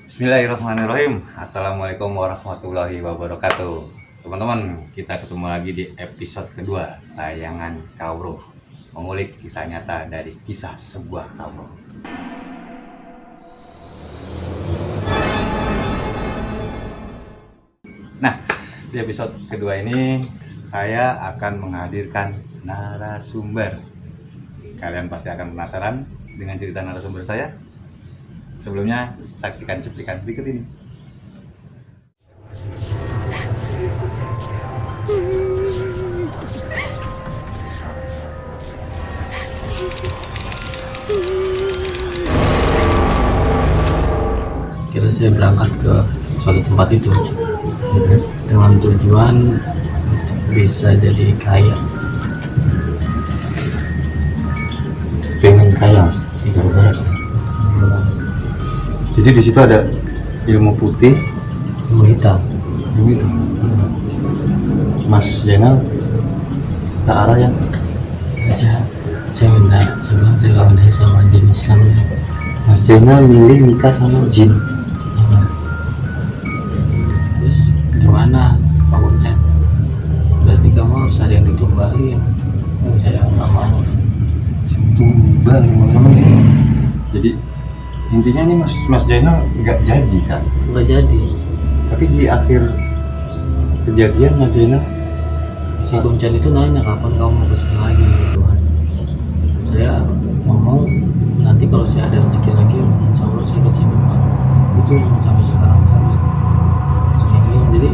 Bismillahirrahmanirrahim. Assalamualaikum warahmatullahi wabarakatuh. Teman-teman, kita ketemu lagi di episode kedua tayangan Kawruh, mengulik kisah nyata dari kisah sebuah kawruh. Nah, di episode kedua ini saya akan menghadirkan narasumber. Kalian pasti akan penasaran dengan cerita narasumber saya. Sebelumnya, saksikan cuplikan berikut ini. Kira saya berangkat ke suatu tempat itu dengan tujuan bisa jadi kaya. Pengen kaya, Mas. Jadi di situ ada ilmu putih, Ilmu hitam. ilmu itu. Mas Zainal ke arah yang Saya minta sebelum saya kawan sama jin Islam itu. Mas Zainal milih nikah sama jin. Terus gimana Pak Ustadz? Berarti kamu harus ada yang ditumbalin. Saya nggak mau. Tumbal teman-teman ini. Jadi intinya ini Mas Zainal nggak jadi kan? Nggak jadi. Tapi di akhir kejadian Mas Zainal Si Kuncan itu nanya kapan kamu mau kesini lagi gitu kan. Saya ngomong nanti kalau saya ada rezeki lagi insya Allah saya kesini Pak. Itu sampai sekarang sampai segini. Jadi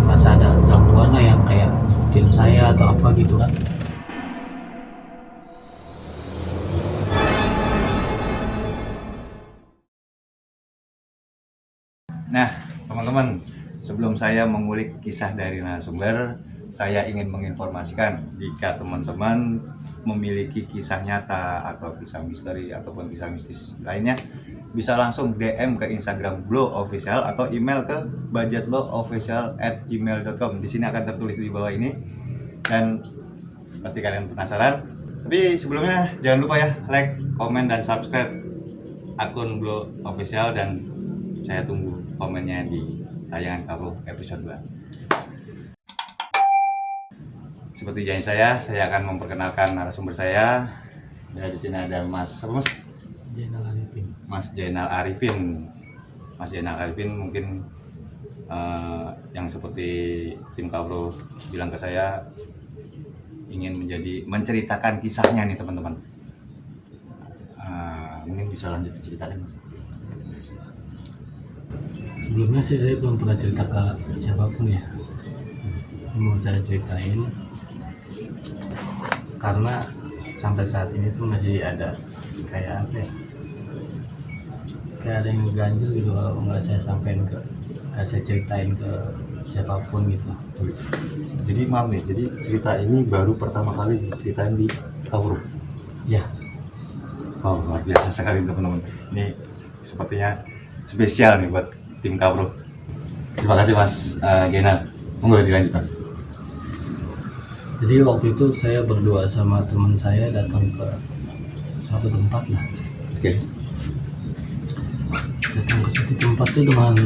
masih ada gangguan lah yang kayak tim saya atau apa gitu kan. Nah, teman-teman, sebelum saya mengulik kisah dari narasumber, saya ingin menginformasikan jika teman-teman memiliki kisah nyata atau kisah misteri ataupun kisah mistis lainnya, bisa langsung DM ke Instagram Glow Official atau email ke budgetlowofficial@gmail.com. Di sini akan tertulis di bawah ini dan pasti kalian penasaran. Tapi sebelumnya jangan lupa ya like, komen, dan subscribe akun Glow Official, dan saya tunggu komennya di tayangan Kawruh episode 2. Seperti janji saya akan memperkenalkan narasumber saya. Ya, di sini ada Mas Zainal Arifin. Mas Zainal Arifin. Mas Zainal Arifin mungkin yang seperti tim Kawruh bilang ke saya ingin menceritakan kisahnya nih teman-teman. Mungkin bisa lanjut ceritakan, Mas. Sebelumnya sih saya belum pernah cerita ke siapapun ya. Mau saya ceritain karena sampai saat ini tuh masih ada kayak apa ya, kayak ada yang ngeganjel gitu kalau nggak saya ceritain ke siapapun gitu. Jadi maaf nih, jadi cerita ini baru pertama kali diceritain di Kawruh. Ya, Oh, luar biasa sekali teman-teman. Ini sepertinya spesial nih buat tim Kawruh. Terima kasih Mas Zainal. Monggo dilanjut, Mas. jadi waktu itu saya berdua sama teman saya datang ke suatu tempat lah. Oke. Datang ke suatu tempat tuh dengan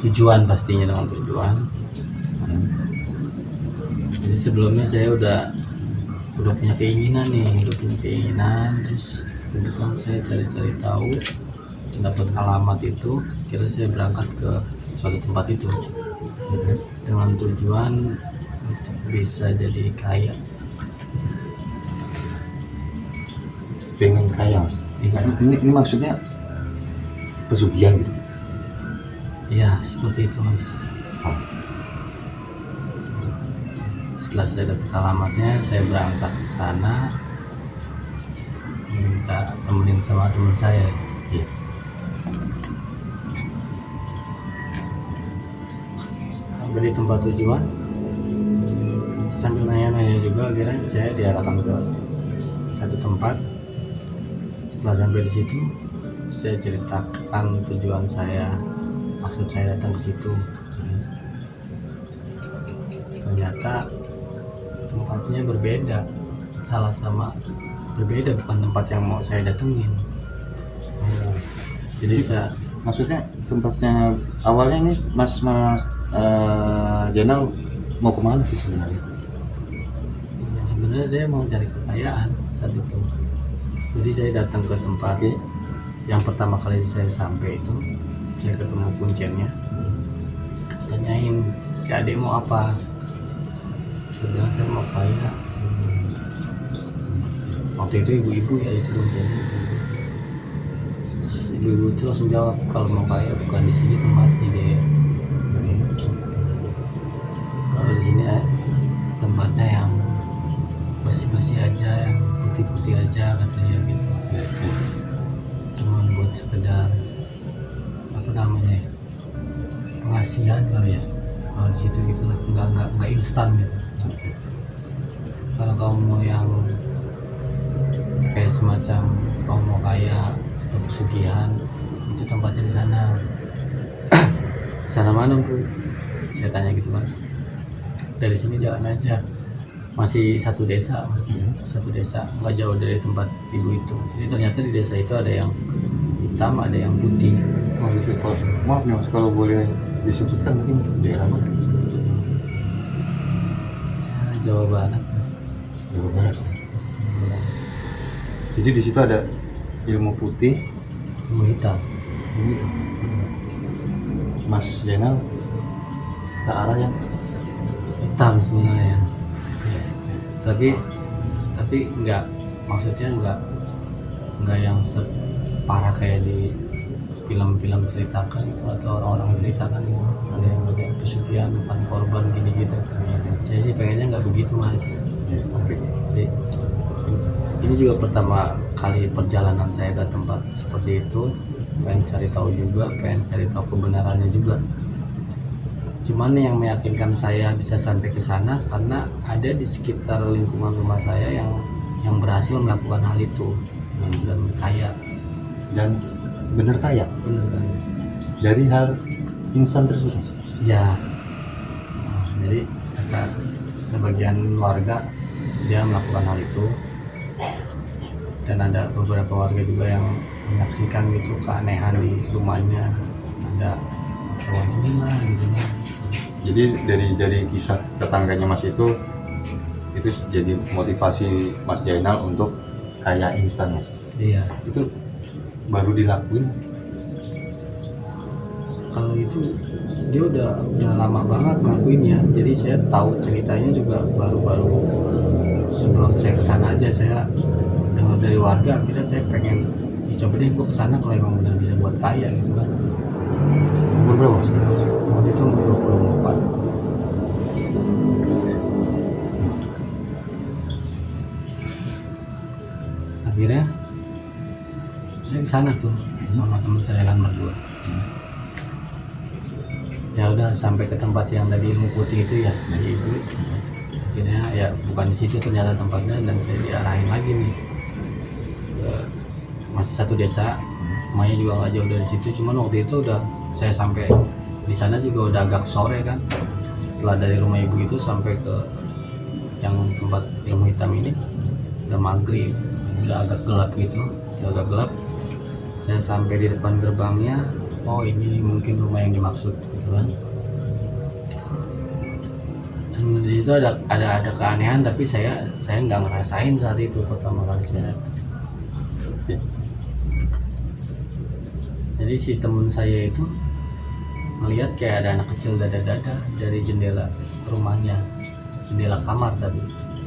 tujuan, pastinya dengan tujuan. Jadi sebelumnya saya udah punya keinginan nih, terus kebetulan saya cari-cari tahu, dapat alamat itu, kira saya berangkat ke suatu tempat itu dengan tujuan bisa jadi kaya. Pengen kaya, Mas. Iya. Ini maksudnya pesugihan gitu. Ya seperti itu Mas. Oh. Setelah saya dapat alamatnya, saya berangkat ke sana, minta temenin sama teman saya. Iya. Sampai di tempat tujuan, sambil nanya-nanya juga, akhirnya saya diarahkan ke satu tempat. Setelah sampai di situ, saya ceritakan tujuan saya, maksud saya datang ke situ. Ternyata tempatnya berbeda, berbeda, bukan tempat yang mau saya datengin. Jadi saya Maksudnya tempatnya awalnya ini Mas Jenal mau kemana sih sebenarnya? ya sebenarnya saya mau cari kekayaan saat itu. Jadi saya datang ke tempat Oke. yang pertama kali saya sampai itu, saya ketemu kuncinya, tanyain si adik mau apa. Saya bilang saya mau kaya. Waktu itu ibu-ibu ya itu kuncinya. Ibu-ibu itu langsung jawab kalau mau kaya bukan di sini tempatnya deh. Kalau di sini tempatnya yang bersih-bersih aja, yang putih-putih aja katanya gitu. Cuma buat sekedar apa namanya ya, pengasihan kali ya. Kalau di situ gitu lah, nggak instan gitu. Kalau kamu mau yang kayak semacam kamu mau kaya atau pesugihan, itu tempatnya di sana. Sana mana Bu? Saya tanya gitu kan. Dari sini jalan aja. Masih satu desa, satu desa, nggak jauh dari tempat ibu itu. Jadi ternyata di desa itu ada yang hitam, ada yang putih. Oh gitu. Maaf nih Mas, kalau boleh disebutkan mungkin daerah mana? Ya, Jawa Barat, Mas. Jawa Barat. Jadi di situ ada ilmu putih, Ilmu hitam. Mas Jenal ke arah yang Hitam sebenarnya. Tapi nggak, maksudnya nggak yang separah kayak di film-film ceritakan itu atau orang-orang ceritakan gitu. Ada yang pesugihan bukan korban gini-gitu. Saya sih pengennya nggak begitu Mas. oke. Jadi, ini juga pertama kali perjalanan saya ke tempat seperti itu, pengen cari tahu juga, pengen cari tahu kebenarannya juga. Cuman yang meyakinkan saya bisa sampai ke sana karena ada di sekitar lingkungan rumah saya yang berhasil melakukan hal itu dan kaya. Dan bener kaya Bener kan? dari hal instan tersebut. Ya. Nah, jadi kata sebagian warga dia melakukan hal itu, dan ada beberapa warga juga yang menyaksikan gitu keanehan di rumahnya, ada hewan ini lah gitu kan. Jadi dari kisah tetangganya Mas itu jadi motivasi Mas Jainal untuk kaya instan Mas. Iya. Itu baru dilakuin. Kalau itu dia udah lama banget ngelakuinnya. Jadi saya tahu ceritanya juga baru-baru sebelum saya kesana aja. Saya dengar dari warga, akhirnya saya pengen coba deh gue kesana kalau emang benar bisa buat kaya gitu kan. Umur berapa Mas? Waktu itu umur 24. Akhirnya saya kesana tuh sama teman saya kan berdua. Ya udah sampai ke tempat yang tadi ilmu putih itu ya si ibu. Akhirnya ya bukan di situ ternyata tempatnya, dan saya diarahin lagi nih ke masih satu desa. Rumahnya juga nggak jauh dari situ, cuman waktu itu udah saya sampai di sana juga udah agak sore kan. Setelah dari rumah ibu itu sampai ke yang tempat ilmu hitam ini udah maghrib, udah agak gelap gitu, udah agak gelap. Saya sampai di depan gerbangnya, oh ini mungkin rumah yang dimaksud gitu kan. Dan di situ ada keanehan, tapi saya nggak ngerasain saat itu pertama kali saya. Oke. Jadi si temen saya itu ngelihat kayak ada anak kecil dada-dada dari jendela rumahnya, jendela kamar tadi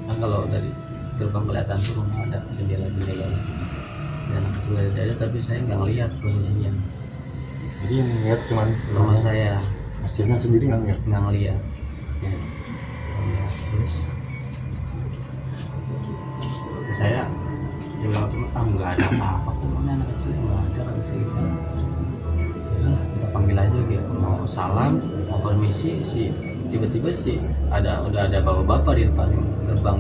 kan. Kalau dari gerbang kelihatan tuh rumah ada jendela-jendela, ada anak kecil dada-dada, tapi saya nggak ngelihat posisinya. Jadi yang ngeliat cuman Teman saya Mas Jainal sendiri nggak ngeliat. nggak ngelihat. Ya, terus saya bilang nggak ada apa-apa kok, mana anak kecil nggak ada, kata saya gitu. Udah kita panggil aja gitu, mau salam mau permisi sih, tiba-tiba sih udah ada bapak-bapak di depan gerbang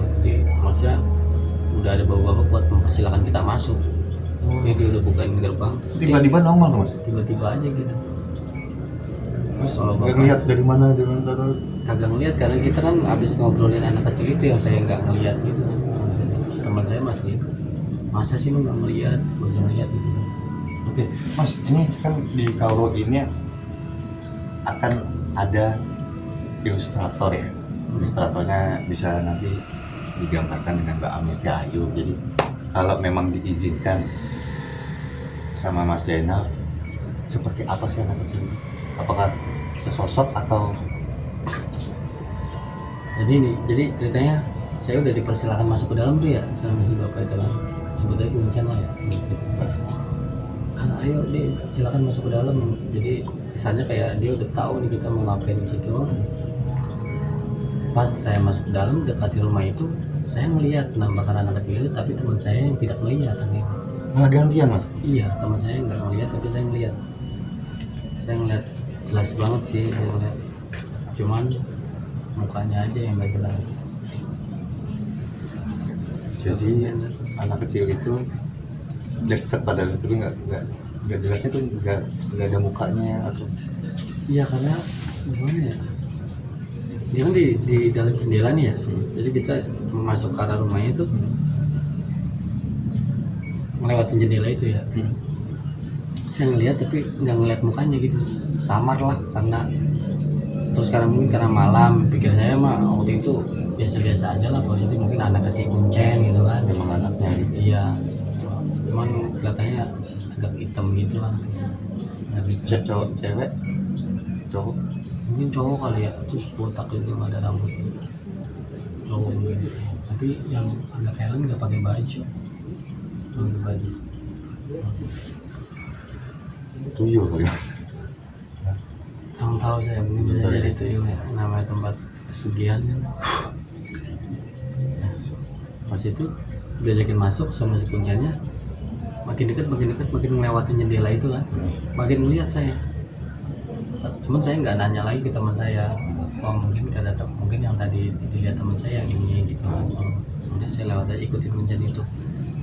maksudnya udah ada bapak-bapak buat mempersilahkan kita masuk. Ini dia udah bukain gerbang, Tiba-tiba nongol tuh Mas. tiba-tiba aja gitu. Terus Kalau nggak bapak- ngeliat dari mana terus. Kagak ngeliat karena kita kan abis ngobrolin anak kecil itu yang saya nggak ngeliat gitu kan. Teman saya masih, masa sih lu nggak ngeliat, gue bisa ngeliat gitu. Oke, Mas, ini kan di Kauro ini akan ada ilustrator ya. Ilustratornya bisa nanti digambarkan dengan Mbak Amisti Ayu. Jadi kalau memang diizinkan sama Mas Jainal, seperti apa sih anak kecil ini? Apakah sesosok atau jadi ceritanya saya udah dipersilakan masuk ke dalam tuh ya sama si bapak itu kan, sebetulnya kuncian lah ya gitu. Ayo deh silakan masuk ke dalam. Jadi kesannya kayak dia udah tahu nih kita mau ngapain di situ. Pas saya masuk ke dalam dekati rumah itu, saya ngelihat penampakan anak kecil itu, tapi teman saya yang tidak melihat kan gitu. malah gantian, Mas? Iya, teman saya nggak ngelihat tapi saya ngelihat. Saya ngelihat jelas banget sih, saya ngelihat. Cuman mukanya aja yang nggak jelas. Jadi anak kecil itu dekat pada tapi nggak jelasnya tuh nggak ada mukanya atau Iya karena gimana ya? Dia kan di dalam jendela nih ya. Jadi kita masuk ke arah rumahnya itu ngelewatin jendela itu ya. Saya ngeliat tapi nggak ngeliat mukanya gitu, samar lah karena terus sekarang mungkin karena malam, pikir saya mah waktu itu biasa-biasa aja lah, positif mungkin anak kasih kuncen gitu kan, memang anaknya gitu. iya, cuman kelihatannya agak hitam gitu kan, Cowok cewek cowok mungkin cowok kali ya, terus botak itu nggak ada rambut, cowok mungkin, tapi yang agak heran nggak pakai baju, tuyul kali. Yang tahu saya mungkin bisa jadi itu ya, namanya tempat pesugihan kan. Nah, pas itu diajakin masuk sama si kunciannya, makin dekat makin ngelewatin jendela itu kan, makin ngeliat saya. Cuman saya nggak nanya lagi ke teman saya, oh mungkin mungkin yang tadi dilihat teman saya yang ini gitu kan. Kemudian saya lewat aja ikutin kuncian itu.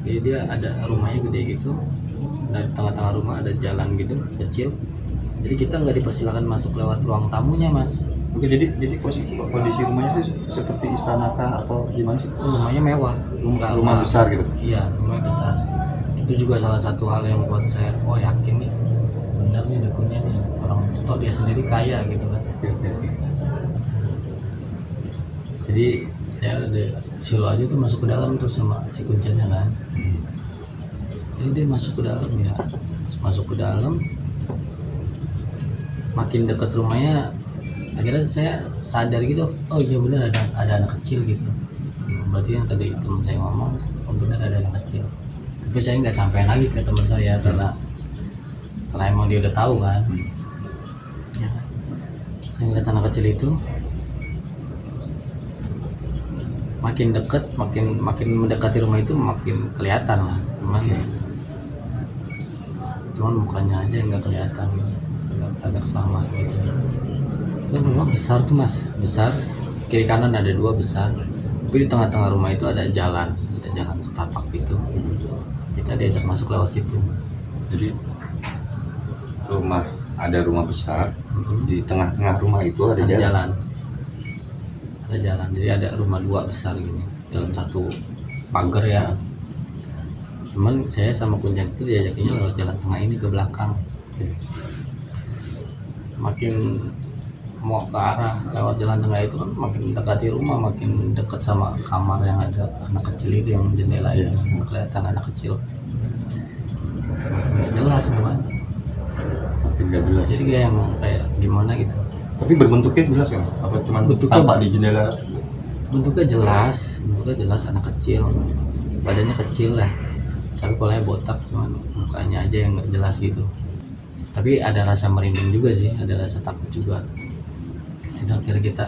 Jadi dia ada rumahnya gede gitu, dari tengah-tengah rumah ada jalan gitu kecil. Jadi kita nggak dipersilakan masuk lewat ruang tamunya, Mas. Oke, jadi kondisi rumahnya itu seperti istana kah atau gimana sih? Rumahnya mewah, Rumah besar gitu. Iya, rumahnya besar. Itu juga salah satu hal yang buat saya, oh yakin nih, bener nih dukunnya nih. Orang toh dia sendiri kaya gitu kan. Oke. Jadi saya udah suruh aja tuh masuk ke dalam tuh sama si kuncinya kan. Jadi dia masuk ke dalam ya, masuk ke dalam. Makin dekat rumahnya akhirnya saya sadar gitu, oh iya benar ada anak kecil gitu. Berarti yang tadi teman saya ngomong, oh benar ada anak kecil. Tapi saya nggak sampai lagi ke teman saya karena emang dia udah tahu kan. Ya. Saya ngeliat anak kecil itu makin dekat, makin mendekati rumah itu makin kelihatan lah, cuman mukanya aja nggak kelihatan, agak sama gitu. Itu rumah besar tuh Mas, besar, kiri kanan ada dua besar, tapi di tengah-tengah rumah itu ada jalan setapak gitu. Kita diajak masuk lewat situ. Jadi ada rumah besar, di tengah-tengah rumah itu ada jalan. Ada jalan, jadi ada rumah dua besar gini dalam satu pagar ya. Cuman saya sama kuncian itu diajakinnya lewat jalan tengah ini ke belakang. Makin mau ke arah lewat jalan tengah itu kan makin mendekati rumah, makin dekat sama kamar yang ada anak kecil itu, yang jendela itu kelihatan anak kecil. Nggak jelas semua. Makin nggak jelas. Jadi kayak gimana gitu. Tapi berbentuknya jelas kan? Apa cuma Bentuknya- tampak di jendela? Bentuknya jelas anak kecil, badannya kecil lah, tapi polanya botak, cuman mukanya aja yang nggak jelas gitu. Tapi ada rasa merinding juga sih, ada rasa takut juga. Udah akhirnya kita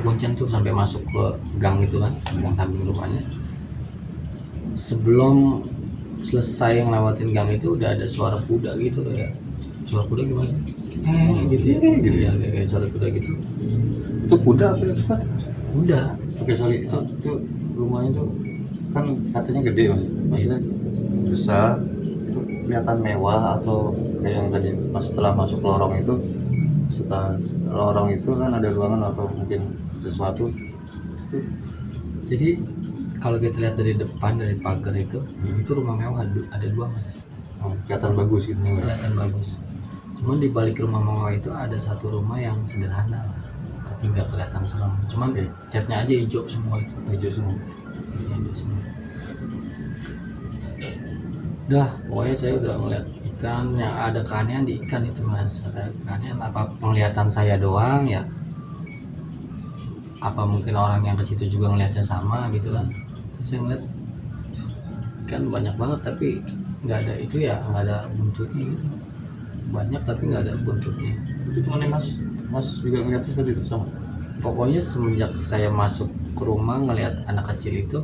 kuncian tuh sampai masuk ke gang itu kan, gang samping rumahnya. Sebelum selesai ngelewatin gang itu udah ada suara kuda gitu, kayak suara kuda gimana? Gitu ya, iya kayak suara kuda gitu. Itu kuda apa ya? Udah. Oke, sorry. Itu rumahnya tuh kan katanya gede Mas. Maksudnya besar, itu kelihatan mewah atau kayak yang tadi pas setelah masuk lorong itu, setelah lorong itu kan ada ruangan atau mungkin sesuatu. Jadi kalau kita lihat dari depan, dari pagar itu rumah mewah ada dua Mas. Kelihatan bagus gitu. kelihatan bagus. Cuman di balik rumah mama itu ada satu rumah yang sederhana lah, tapi nggak kelihatan serem. Cuman Oke. catnya aja hijau semua itu. Hijau semua. Hijau semua. Udah, pokoknya saya udah ngeliat ikan, yang ada keanehan di ikan itu mas. Ada keanehan apa penglihatan saya doang ya? Apa mungkin orang yang ke situ juga ngeliatnya sama gitu kan? Terus saya ngeliat ikan banyak banget tapi nggak ada itu ya, nggak ada buntutnya gitu. Banyak tapi nggak ada buntutnya. Itu mana Mas juga ngeliat seperti itu sama? Pokoknya semenjak saya masuk ke rumah ngeliat anak kecil itu,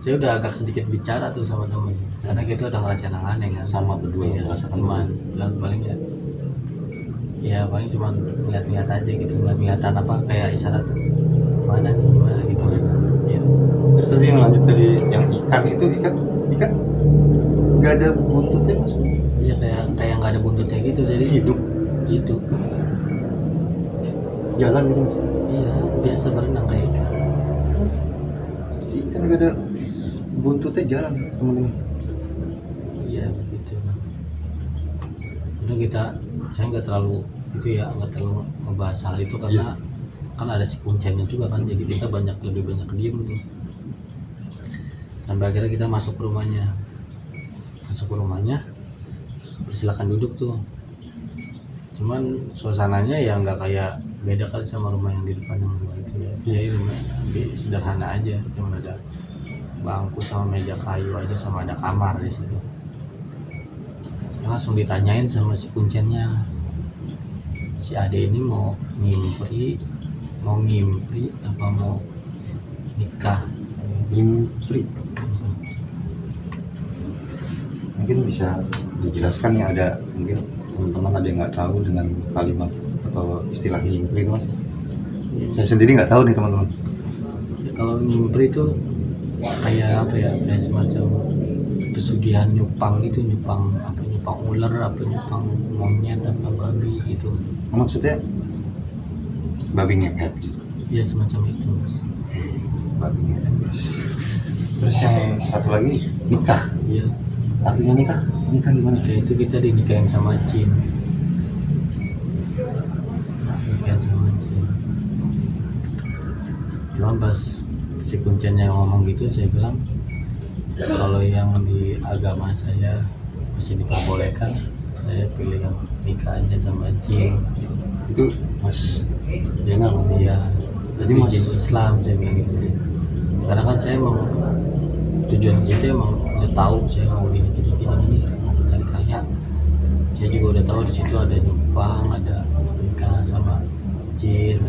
saya udah agak sedikit bicara tuh sama temen, karena kita udah ngerasain hal aneh kan. Sama berdua Iya, merasakan cuman bilang paling ya paling cuma ngeliat-ngeliat aja gitu, ngeliat-ngeliatan apa kayak isyarat mana nih mana gitu kan ya. Terus tadi yang lanjut tadi yang ikan itu ikan nggak ada buntutnya Mas? Iya kayak nggak ada buntutnya gitu, jadi Hidup hidup. jalan gitu Mas? Iya biasa berenang kayak gitu. Ikan nggak ada buntutnya jalan teman-teman. Iya begitu. Udah saya nggak terlalu nggak terlalu ngebahas hal itu karena kan ada si kuncinya juga kan, jadi kita lebih banyak diem tuh. Sampai akhirnya kita masuk ke rumahnya, silakan duduk tuh. Cuman suasananya ya nggak kayak, beda kali sama rumah yang di depan yang dua itu ya. Jadi rumah lebih sederhana aja, cuma ada bangku sama meja kayu aja sama ada kamar di situ. Langsung ditanyain sama si kuncennya, si ade ini mau ngimpi apa mau nikah. Impri. Mungkin bisa dijelaskan ya, ada mungkin teman-teman ada yang nggak tahu dengan kalimat atau istilah impri itu Mas? Saya sendiri nggak tahu nih teman-teman. Ya, kalau ngimpi itu kayak apa ya, kayak semacam pesugihan nyupang gitu, nyupang ular apa nyupang monyet apa babi gitu. Maksudnya babi ngepet. Ya semacam itu mas. Babi ngepet. Terus yang satu lagi nikah. Iya, Artinya nikah gimana? kayak itu kita dinikahin sama jin. Nikahin sama jin. Cuman pas si kuncennya ngomong gitu, saya bilang kalau yang di agama saya masih diperbolehkan, saya pilih yang nikah aja sama jin. Itu Mas Jenal. Iya, Jadi tapi Mas jin Islam saya bilang gitu. Karena kan saya mau tujuan kita emang udah tahu saya mau gini mau cari kaya. Saya juga udah tahu di situ ada nyumpang, ada nikah sama jin,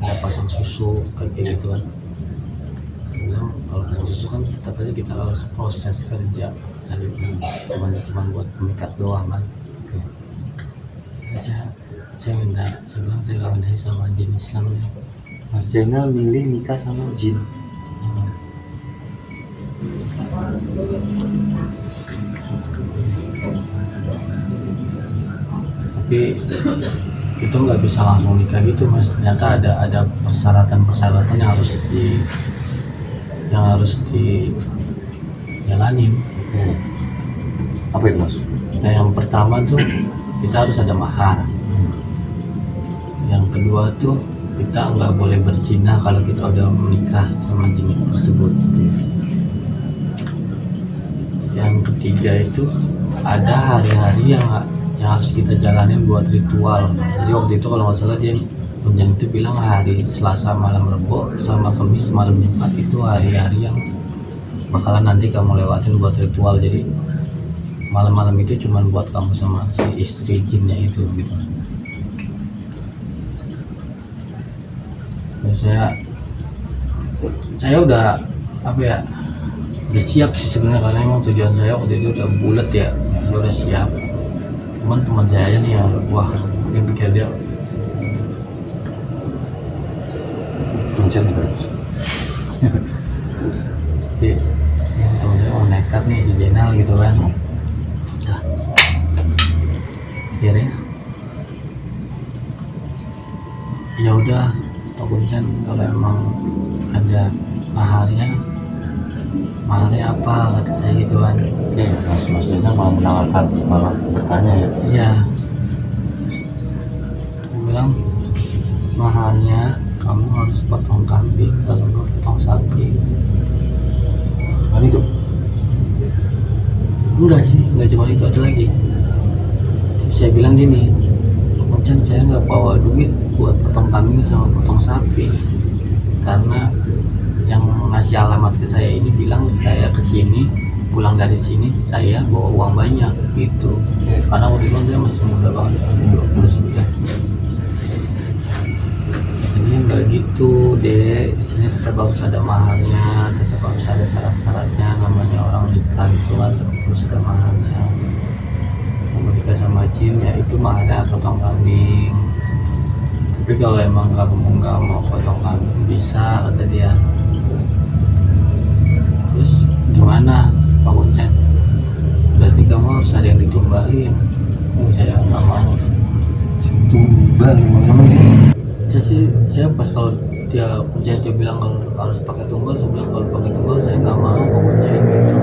ada pasang susu kayak gitu kan. Saya bilang kalau pasang susu kan tetap aja kita harus proses kerja, jadi cuma buat mengikat doang kan. Saya bilang saya kawin aja sama jin Islam ya. Mas Jenal milih nikah sama jin. Tapi itu nggak bisa langsung nikah gitu mas, ternyata ada persyaratan yang harus dijalanin. Apa itu Mas? Nah yang pertama tuh kita harus ada mahar, yang kedua tuh kita nggak boleh berzina kalau kita udah menikah sama jin tersebut. Yang ketiga itu ada hari-hari yang harus kita jalanin buat ritual. Jadi waktu itu kalau nggak salah dia Punjan itu bilang hari Selasa malam Rebo sama Kamis malam Jumat itu hari-hari yang bakalan nanti kamu lewatin buat ritual. Jadi malam-malam itu cuma buat kamu sama si istri jinnya itu gitu. Ya, saya udah udah siap sih sebenarnya, karena emang tujuan saya waktu itu udah bulat ya, saya udah siap. Cuman teman saya aja nih yang dia pikir dia Puncan terus. si yang temennya mau nekat nih si Jenal gitu kan. Nah, akhirnya ya udah Pak Puncan kalau emang ada maharnya mahalnya apa, kata saya gitu kan. Oke, Mas Dena mau menawarkan malah bertanya ya. Iya, dia bilang mahalnya kamu harus potong kambing, kalau nggak potong sapi. Kan itu. Enggak sih, enggak cuma itu, ada lagi. Terus saya bilang gini, Poncan saya nggak bawa duit buat potong kambing sama potong sapi, karena yang ngasih alamat ke saya ini bilang saya kesini, pulang dari sini saya bawa uang banyak gitu. Karena waktu itu saya masih muda banget, 29. Jadi nggak gitu deh, di sini tetap harus ada mahalnya, tetap harus ada syarat-syaratnya. Namanya orang nikah itu kan terus ada mahalnya. Mau nikah sama Jin ya itu mahalnya potong kambing. Tapi kalau emang kamu nggak mau potong kambing bisa, kata dia. Terus gimana Pak Kuncen? Berarti kamu harus ada yang ditumbalin. Saya nggak mau. Tumbal memang ini. Saya pas kalau dia bilang kalau harus pakai tumbal, saya bilang kalau pakai tumbal saya nggak mau mengerjain gitu.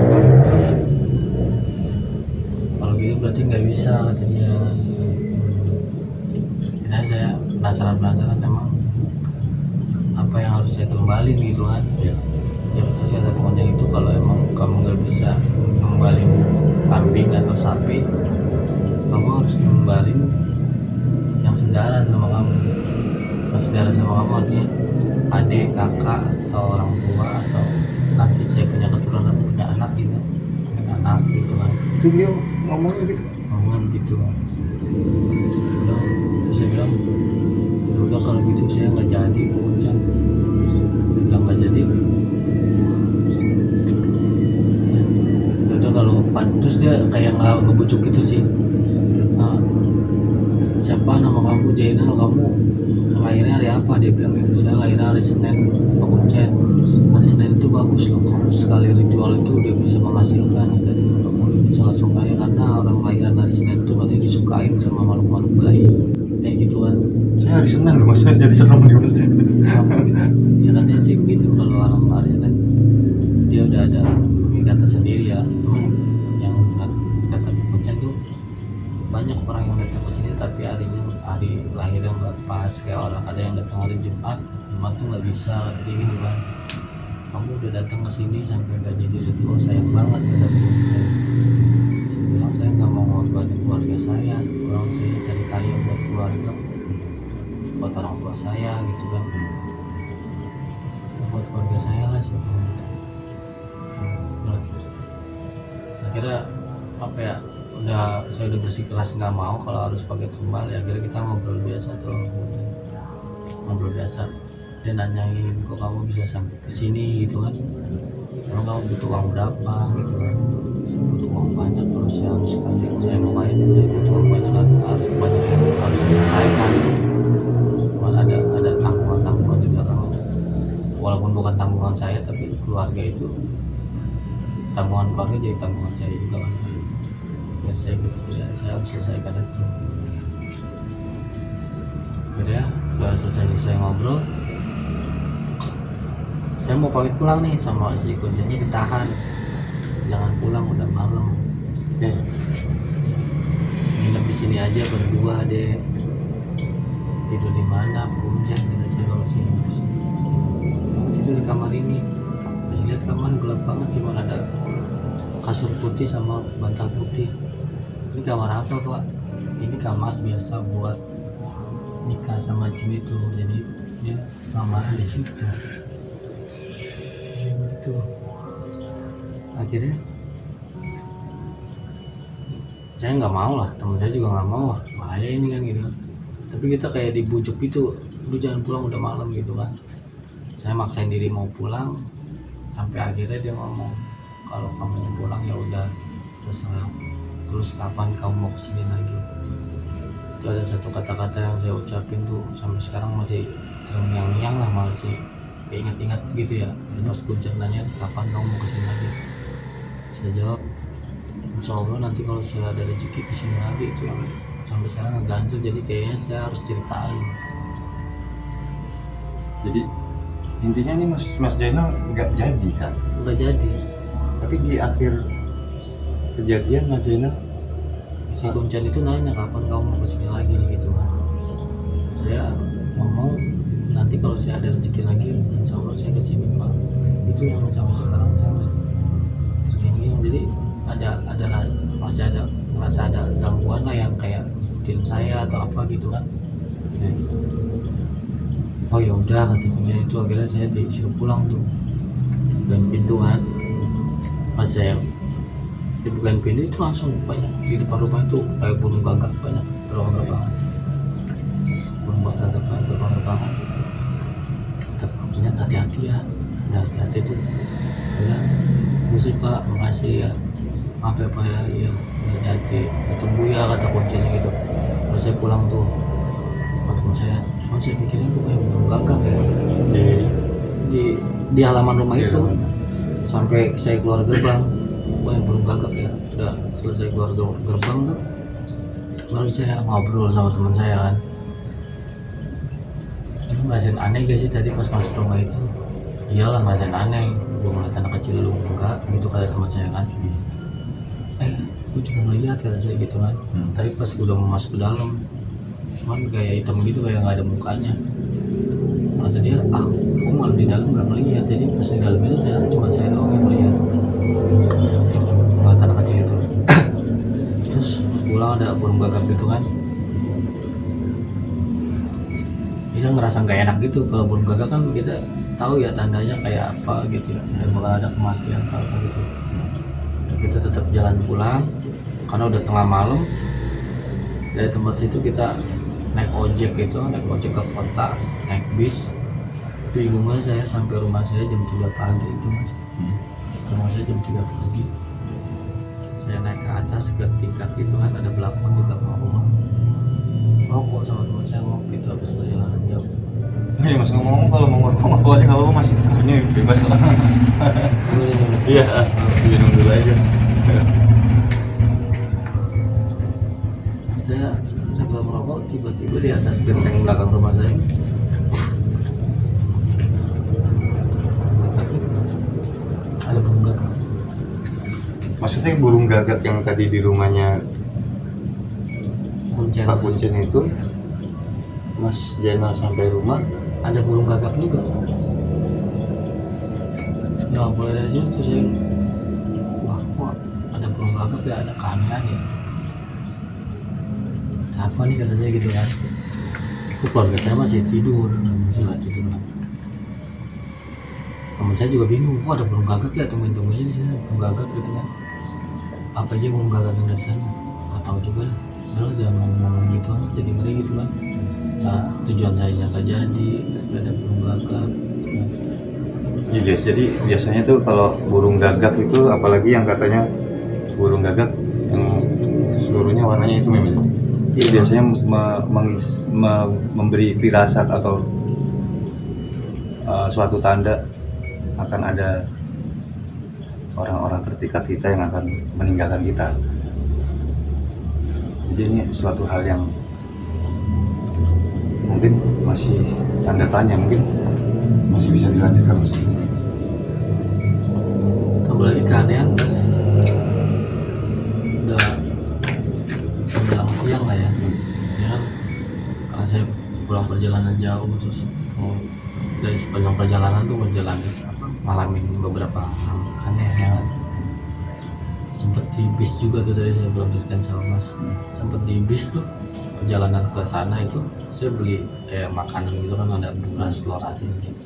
Kalau gitu berarti nggak bisa, kata dia. Nah, saya penasaran emang apa yang harus saya tumbalin gitu kan. Ya. Ya terus kata pokoknya itu kalau emang kamu nggak bisa tumbalin kambing atau sapi, kamu harus tumbalin yang sedara sama kamu. Saudara sama kamu artinya adik, kakak, atau orang tua, atau nanti saya punya keturunan, punya anak gitu, punya anak gitu kan. Itu dia ngomongnya gitu. Ngomongnya begitu. Terus saya bilang, "Ya udah kalau gitu saya nggak jadi pokoknya." Saya bilang nggak jadi. Ya udah kalau terus dia kayak ngebujuk gitu sih. Nah, siapa nama kamu? Jainal, kamu lahirnya hari apa? Dia bilang gitu. Saya lahirnya hari Senin, Pak Kuncen. Hari Senin itu bagus loh, kamu sekali ritual itu dia bisa menghasilkan. Jadi kamu bisa langsung kaya, karena orang lahiran hari Senin itu pasti disukain sama makhluk-makhluk gaib kayak gitu kan. Saya hari Senin loh Mas, jadi serem nih Mas. Ya katanya sih begitu, kalau orang hari Senin dia udah ada pemikiran tersendiri ya. Cuman yang kata Pak Kuncen tuh banyak orang yang datang ke sini tapi hari lahirnya nggak pas, kayak orang ada yang datang hari Jumat tuh nggak bisa, kayak gitu kan. Kamu udah datang ke sini sampai nggak jadi ritual, sayang banget, kata dia. Saya bilang saya nggak mau ngorbanin keluarga saya, orang saya cari kaya buat keluarga, buat orang tua saya gitu kan, buat keluarga saya lah sih. Nah, akhirnya apa ya, saya udah bersikeras nggak mau kalau harus pakai tumbal. Ya akhirnya kita ngobrol biasa tuh, ngobrol biasa. Dia nanyain kok kamu bisa sampai ke sini gitu kan, kalau kamu butuh uang berapa gitu kan. Saya butuh uang banyak, kalau saya harus kaya, saya mau kaya dan saya butuh uang banyak kan, harus banyak yang harus diselesaikan. Cuman ada tanggungan di belakang, walaupun bukan tanggungan saya tapi keluarga itu tanggungan keluarga, jadi tanggungan saya juga kan. Ya saya gitu ya, saya harus selesaikan itu. Akhirnya udah selesai ngobrol, saya mau pamit pulang nih, sama si Kuncennya ditahan, jangan pulang udah malam. Nginep di sini aja berdua deh. Tidur di mana Kuncen, kita saya kalau sini. Tidur di kamar ini. Masih lihat kamar gelap banget, cuma ada kasur putih sama bantal putih. Ini kamar apa Pak? Ini kamar biasa buat nikah sama Jin itu, jadi dia lamaran di situ. Itu akhirnya saya nggak mau lah, teman saya juga nggak mau lah, bahaya ini kan gitu. Tapi kita kayak dibujuk gitu, lu jangan pulang udah malam gitu kan. Saya maksain diri mau pulang, sampai akhirnya dia ngomong, kalau kamu mau pulang ya udah terserah, terus kapan kamu mau kesini lagi. Itu ada satu kata-kata yang saya ucapin tuh sampai sekarang masih terngiang-ngiang lah, masih ingat-ingat gitu ya. Pas Kuncen nanya kapan kamu mau kesini lagi, saya jawab insya Allah nanti kalau sudah ada rezeki kesini lagi. Itu yang sampai sekarang ngeganjel, jadi kayaknya saya harus ceritain. Jadi Intinya ini Mas Jainal nggak jadi kan? nggak jadi. Tapi di akhir kejadian Mas Jainal Si Kuncen itu nanya kapan kamu mau kesini lagi gitu kan. Saya ngomong nanti kalau saya ada rezeki lagi insya Allah saya kesini Pak. Itu yang sampai sekarang saya masih terganggu. Jadi masih ada merasa ada gangguan lah yang kayak tim saya atau apa gitu kan. Oh ya udah kata Kuncen itu, akhirnya saya disuruh pulang tuh dan pintu kan. Mas saya dibukain pintu itu langsung banyak di depan rumah itu kayak burung gagak banyak terbang-terbangan, burung gagak banyak terbang-terbangan. Tetap punya hati-hati ya, udah hati-hati tuh. Udah, musik Pak, makasih ya, maaf ya Pak ya, iya hati-hati, ditunggu ya kata kuncinya gitu. Terus saya pulang tuh, langsung saya pikirin tuh kayak burung gagak ya di halaman rumah itu. Sampai saya keluar gerbang, yang burung gagak ya. Udah selesai keluar gerbang tuh, baru saya ngobrol sama teman saya kan. Ini ngerasain aneh gak sih tadi pas masuk rumah itu? Iyalah ngerasain aneh, gue ngeliat anak kecil lu enggak gitu kata teman saya kan. Gue juga ngeliat kata saya gitu kan. Tapi pas udah mau masuk ke dalam, cuman kayak hitam gitu, kayak nggak ada mukanya. Kata dia, gue malah di dalam nggak melihat. Jadi pas di dalam itu saya doang yang melihat ngeliat anak kecil itu. Terus pulang ada burung gagak gitu kan. Kita ngerasa nggak enak gitu. Kalau burung gagak kan kita tahu ya tandanya kayak apa gitu ya, kayak bakal ada kematian apa gitu. Dan kita tetap jalan pulang karena udah tengah malam. Dari tempat itu kita naik ojek ke kota, naik bis. Itu hubungan saya sampai rumah saya jam 3 pagi itu Mas. Rumah saya jam 3 pagi. Saya naik ke atas ke tingkat gitu kan, ada belakang di belakang rumah. Rokok sama teman saya ngopi itu habis perjalanan jauh. Iya Mas, ngomong-ngomong kalau mau ngerokok aja kalau masih punya bebas lah. Iya, minum dulu aja. Saya sambil merokok, tiba-tiba di atas genteng belakang rumah saya ada burung gagak. Maksudnya burung gagak yang tadi di rumahnya Kuncen. Pak Kuncen itu, Mas Jainal sampai rumah Ada burung gagak juga. Nah, mulai dari situ saya, wah kok ada burung gagak ya, ada keanehan ya. Apa nih kata saya gitu kan. Itu keluarga saya masih tidur. Teman saya juga bingung, kok ada burung gagak ya, temen-temennya di sini burung gagak gitu kan. Apa aja burung gagak yang dari sana? Nggak tahu juga lah. Udah jangan ngomong gitu aja, jadi ngeri gitu kan. Nah, tujuan saya nggak jadi, tapi ada burung gagak. Iya guys, jadi biasanya tuh kalau burung gagak itu, apalagi yang katanya burung gagak yang seluruhnya warnanya itu memang itu biasanya memberi firasat atau suatu tanda akan ada orang-orang terdekat kita yang akan meninggalkan kita. Jadi ini suatu hal yang mungkin masih tanda tanya, mungkin masih bisa dilanjutkan Mas. Tambah lagi keanehan pas udah menjelang siang lah ya. Ya kan, karena saya pulang perjalanan jauh terus mau dari sepanjang perjalanan tuh ngejalanin ngalamin beberapa hal aneh ya kan. Sempet di bis juga tuh, dari saya belum ceritain sama Mas. Sempet di bis tuh perjalanan ke sana itu saya beli kayak makanan gitu kan, ada beras telur asin gitu.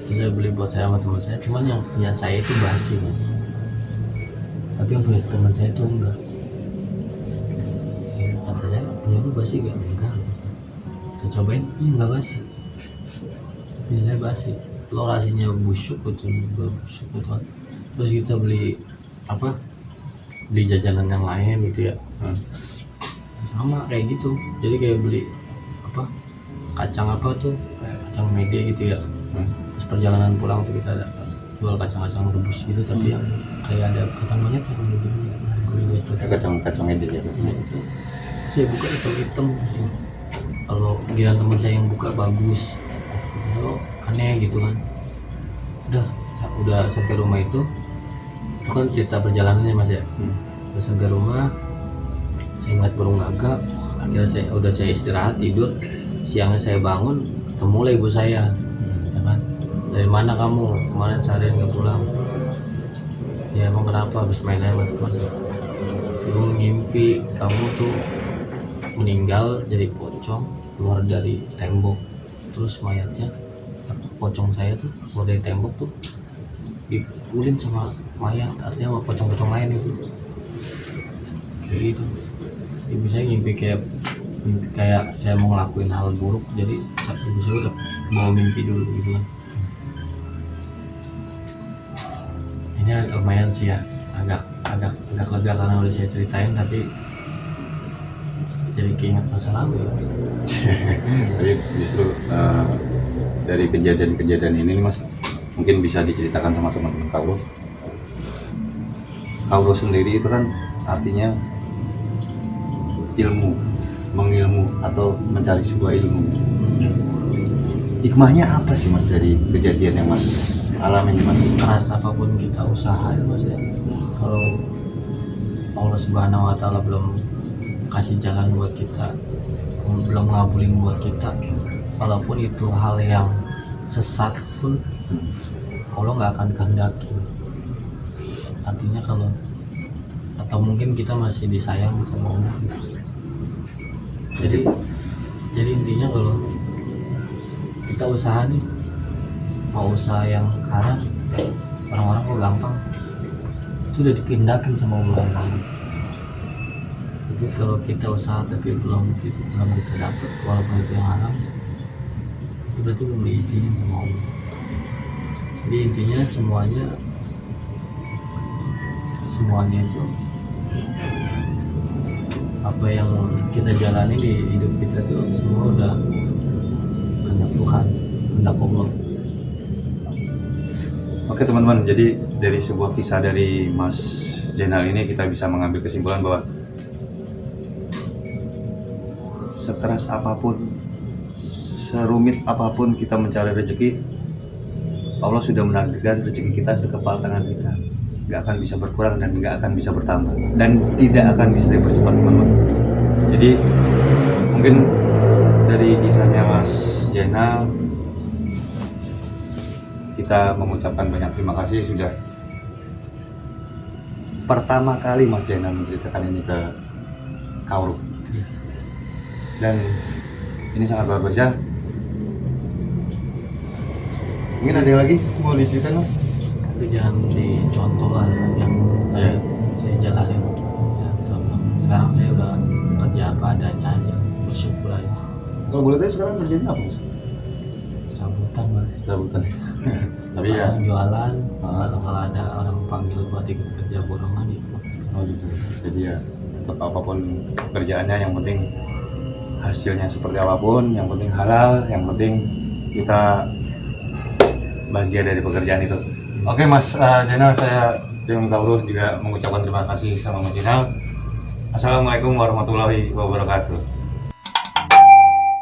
Terus saya beli buat saya sama teman saya, cuman yang punya saya itu basi Mas, tapi yang punya teman saya itu enggak. Kata saya, punya itu basi gak? Enggak. Saya cobain, enggak basi. Punya saya basi, telur asinnya busuk gitu, busuk gitu kan. Terus kita beli apa, beli jajanan yang lain gitu ya, sama kayak gitu. Jadi kayak beli apa, kacang apa tuh, kayak kacang mede gitu ya. Terus perjalanan pulang tuh kita ada jual kacang-kacang rebus gitu, tapi yang kayak ada kacang monyet yang gitu. Kacang mede ya. Itu saya buka hitam-hitam gitu. Kalau giliran teman saya yang buka bagus, kalau aneh gitu kan. Udah sampai rumah itu kan cerita perjalanannya Mas ya. Udah sampai rumah saya ngeliat burung gagak, akhirnya saya istirahat tidur. Siangnya saya bangun, ketemu lah ibu saya, ya kan, dari mana kamu kemarin seharian nggak pulang? Ya emang kenapa? Habis main aja sama teman. Ibu mimpi kamu tuh meninggal jadi pocong keluar dari tembok, terus mayatnya pocong saya tuh keluar dari tembok tuh dipukulin sama mayat, artinya sama pocong-pocong lain itu kayak gitu. Ibu saya mimpi kayak saya mau ngelakuin hal buruk, jadi ibu saya udah bawa mimpi dulu gitu kan. Ini lumayan sih ya, agak lega karena udah saya ceritain, tapi jadi keinget masa lalu ya. Tapi justru dari kejadian-kejadian ini nih, Mas, mungkin bisa diceritakan sama teman-teman Kaulo. Kaulo sendiri itu kan artinya ilmu, mengilmu atau mencari sebuah ilmu. Hikmahnya apa sih Mas dari kejadian yang Mas alami Mas? Keras apapun kita usahain Mas ya, kalau Allah Subhanahu wa Ta'ala belum kasih jalan buat kita, belum ngabulin buat kita, walaupun itu hal yang sesat pun Allah nggak akan kehendaki. Artinya kalau atau mungkin kita masih disayang sama Allah. Jadi intinya kalau kita usaha nih, mau usaha yang haram, orang-orang kok gampang, itu udah dikehendakin sama Allah. Jadi kalau kita usaha tapi belum kita dapat, walaupun itu yang haram, itu berarti belum diizinin sama Allah. Jadi intinya semuanya itu apa yang kita jalani di hidup kita tuh semua udah kehendak Tuhan, kehendak Allah. Oke teman-teman, jadi dari sebuah kisah dari Mas Zainal ini kita bisa mengambil kesimpulan bahwa sekeras apapun, serumit apapun kita mencari rezeki, Allah sudah menakdirkan rezeki kita sekepal tangan kita. Nggak akan bisa berkurang dan nggak akan bisa bertambah dan tidak akan bisa dipercepat teman-teman. Jadi mungkin dari kisahnya Mas Zainal kita mengucapkan banyak terima kasih sudah pertama kali Mas Zainal menceritakan ini ke Kaulo, dan ini sangat luar biasa. Mungkin ada yang lagi mau diceritakan Mas? Tapi jangan dicontoh lah yang saya jalanin ya, contoh. Sekarang saya udah kerja apa adanya aja, bersyukur aja. Kalau boleh tahu sekarang kerjanya apa Mas? Serabutan Mas, Serabutan. Tapi ya jualan, kalau ada orang panggil buat ikut kerja borongan ya. oh gitu. Jadi ya tetap apapun pekerjaannya, yang penting hasilnya seperti apapun, yang penting halal, yang penting kita bahagia dari pekerjaan itu. Oke Mas Zainal, saya tim Kaulo juga mengucapkan terima kasih sama Mas Zainal. Assalamualaikum warahmatullahi wabarakatuh.